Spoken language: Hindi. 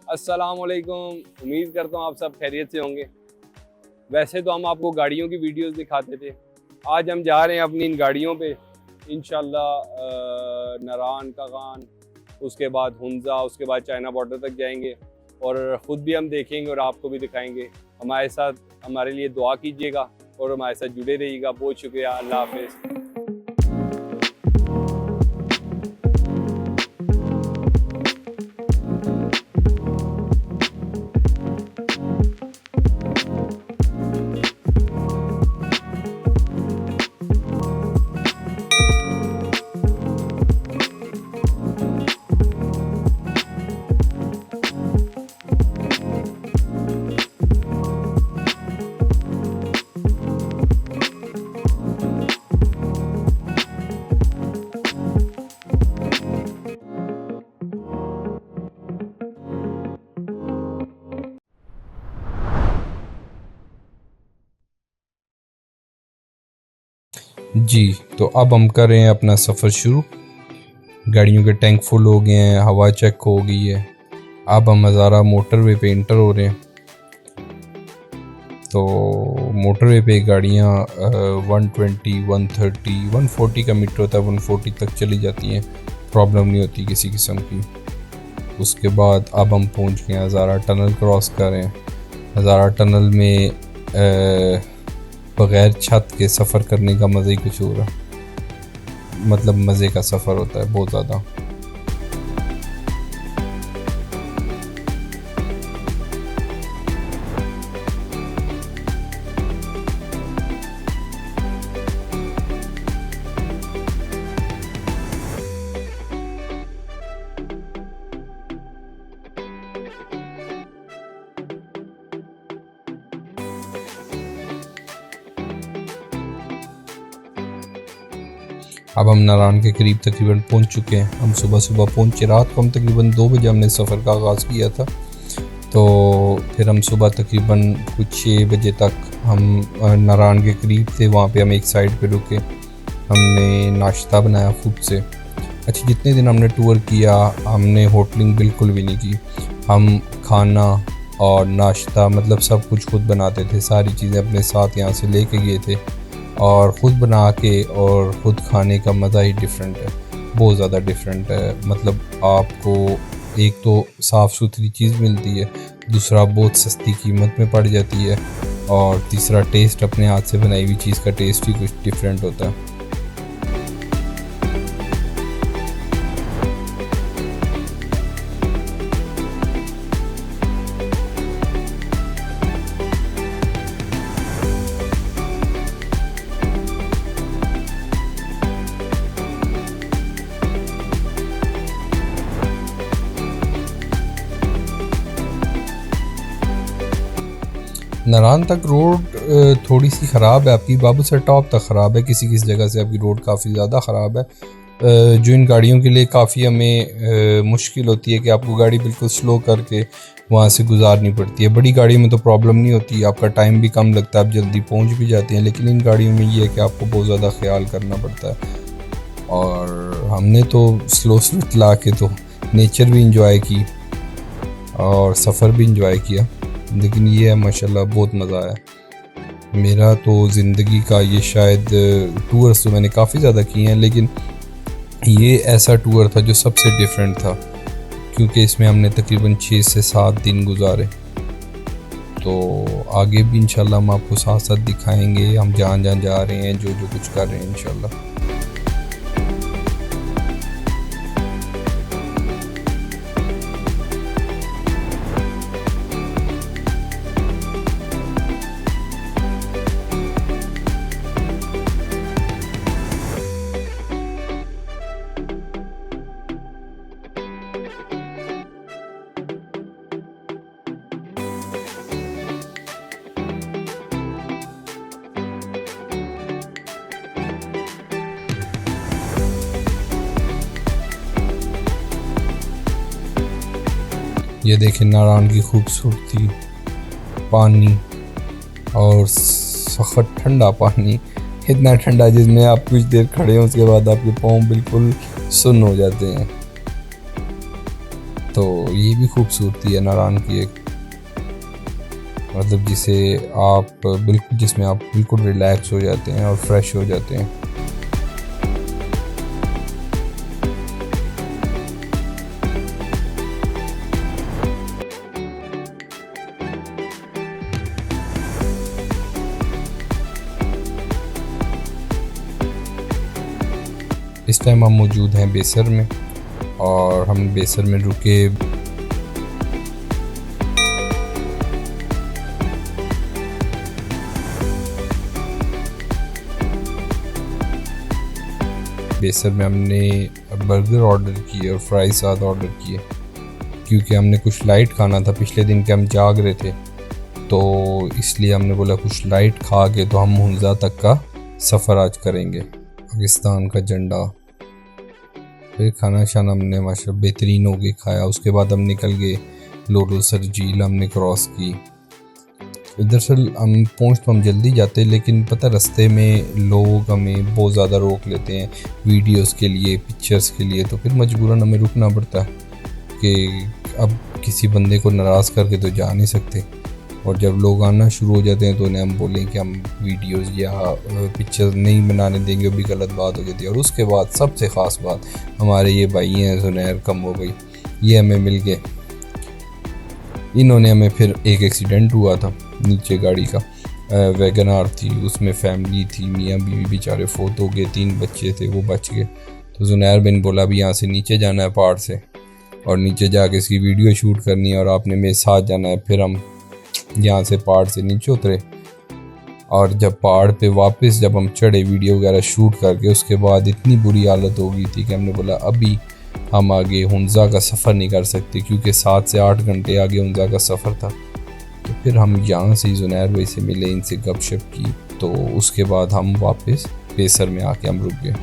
अस्सलाम वालेकुम। उम्मीद करता हूँ आप सब खैरियत से होंगे। वैसे तो हम आपको गाड़ियों की वीडियोस दिखाते थे, आज हम जा रहे हैं अपनी इन गाड़ियों पे इंशाल्लाह। नारान कागान, उसके बाद हुंजा, उसके बाद चाइना बॉर्डर तक जाएंगे और ख़ुद भी हम देखेंगे और आपको भी दिखाएंगे। हमारे साथ हमारे लिए दुआ कीजिएगा और हमारे साथ जुड़े रहिएगा। बहुत शुक्रिया। अल्लाह हाफ़िज़। जी, तो अब हम कर रहे हैं अपना सफ़र शुरू। गाड़ियों के टैंक फुल हो गए हैं, हवा चेक हो गई है। अब हम हज़ारा मोटरवे पे इंटर हो रहे हैं। तो मोटरवे पे गाड़ियाँ 120, 130, 140 का मीटर होता है, 140 तक चली जाती हैं, प्रॉब्लम नहीं होती किसी किस्म की। उसके बाद अब हम पहुँच गए हज़ारा टनल क्रॉस कर रहे हैं। हज़ारा टनल में बग़ैर छत के सफ़र करने का मज़ा ही कुछ और है, मतलब मज़े का सफ़र होता है बहुत ज़्यादा। अब हम नारान के करीब तकरीबन पहुंच चुके हैं। हम सुबह सुबह पहुंचे, रात को हम तकरीबन 2 बजे हमने सफ़र का आगाज़ किया था। तो फिर हम सुबह तकरीबन कुछ 6 बजे तक हम नारान के करीब थे। वहाँ पे हम एक साइड पे रुके, हमने नाश्ता बनाया खुद से। अच्छा, जितने दिन हमने टूर किया हमने होटलिंग बिल्कुल भी नहीं की। हम खाना और नाश्ता मतलब सब कुछ खुद बनाते थे, सारी चीज़ें अपने साथ यहाँ से ले के गए थे और ख़ुद बना के और ख़ुद खाने का मज़ा ही डिफरेंट है, बहुत ज़्यादा डिफरेंट है। मतलब आपको एक तो साफ़ सुथरी चीज़ मिलती है, दूसरा बहुत सस्ती कीमत में पड़ जाती है, और तीसरा टेस्ट अपने हाथ से बनाई हुई चीज़ का टेस्ट ही कुछ डिफरेंट होता है। नारान तक रोड थोड़ी सी ख़राब है, आपकी बाबू सर टॉप तक ख़राब है, किसी किसी जगह से आपकी रोड काफ़ी ज़्यादा ख़राब है, जो इन गाड़ियों के लिए काफ़ी हमें मुश्किल होती है कि आपको गाड़ी बिल्कुल स्लो करके वहाँ से गुजारनी पड़ती है। बड़ी गाड़ी में तो प्रॉब्लम नहीं होती, आपका टाइम भी कम लगता है, आप जल्दी पहुँच भी जाते हैं, लेकिन इन गाड़ियों में ये है कि आपको बहुत ज़्यादा ख्याल करना पड़ता है। और हमने तो स्लो चला के तो नेचर भी इंजॉय की और सफ़र भी इंजॉय किया, लेकिन ये है माशाल्लाह बहुत मज़ा आया। मेरा तो ज़िंदगी का ये शायद टूर्स तो मैंने काफ़ी ज़्यादा किए हैं, लेकिन ये ऐसा टूर था जो सबसे डिफरेंट था, क्योंकि इसमें हमने तकरीबन 6 से 7 दिन गुजारे। तो आगे भी इंशाल्लाह हम आपको साथ साथ दिखाएंगे हम जहाँ जहाँ जा रहे हैं, जो जो कुछ कर रहे हैं इंशाल्लाह। ये देखें नारान की खूबसूरती, पानी और सख्त ठंडा पानी, इतना ठंडा जिसमें आप कुछ देर खड़े हों उसके बाद आपके पाँव बिल्कुल सुन्न हो जाते हैं। तो ये भी खूबसूरती है नारान की एक, मतलब जिसमें आप बिल्कुल रिलैक्स हो जाते हैं और फ्रेश हो जाते हैं। इस टाइम हम मौजूद हैं बेसर में और हम बेसर में रुके। बेसर में हमने बर्गर ऑर्डर किए और फ्राई साथ ऑर्डर किए, क्योंकि हमने कुछ लाइट खाना था। पिछले दिन के हम जाग रहे थे, तो इसलिए हमने बोला कुछ लाइट खा के तो हम हुंजा तक का सफ़र आज करेंगे। पाकिस्तान का झंडा, फिर खाना शाना हमने माशाल्लाह बेहतरीन हो गए खाया। उसके बाद हम निकल गए लोडोसर झील हमने क्रॉस की। दरअसल हम पहुँच तो हम जल्दी जाते, लेकिन पता रास्ते में लोग हमें बहुत ज़्यादा रोक लेते हैं वीडियोस के लिए, पिक्चर्स के लिए, तो फिर मजबूरन हमें रुकना पड़ता है कि अब किसी बंदे को नाराज़ करके तो जा नहीं सकते। और जब लोग आना शुरू हो जाते हैं तो उन्हें हम बोलें कि हम वीडियोस या पिक्चर्स नहीं बनाने देंगे, वो भी गलत बात हो जाती है। और उसके बाद सबसे ख़ास बात, हमारे ये भाई हैं जुनैर कम हो गई, ये हमें मिल गए। इन्होंने हमें फिर एक एक्सीडेंट हुआ था नीचे गाड़ी का, वैगन आर थी, उसमें फैमिली थी, मियाँ बीवी बेचारे फोत हो गए, 3 बच्चे थे वो बच गए। तो जुनैर बिन बोला अभी यहाँ से नीचे जाना है पहाड़ से, और नीचे जाके इसकी वीडियो शूट करनी है और आपने मेरे साथ जाना है। फिर हम यहाँ से पहाड़ से नीचे उतरे और जब पहाड़ पे वापस जब हम चढ़े वीडियो वगैरह शूट करके, उसके बाद इतनी बुरी हालत हो गई थी कि हमने बोला अभी हम आगे हुंजा का सफ़र नहीं कर सकते, क्योंकि 7 से 8 घंटे आगे हुंजा का सफ़र था। तो फिर हम यहाँ से जुनैर भाई से मिले, इनसे गपशप की, तो उसके बाद हम वापस बेसर में आके हम रुक गए।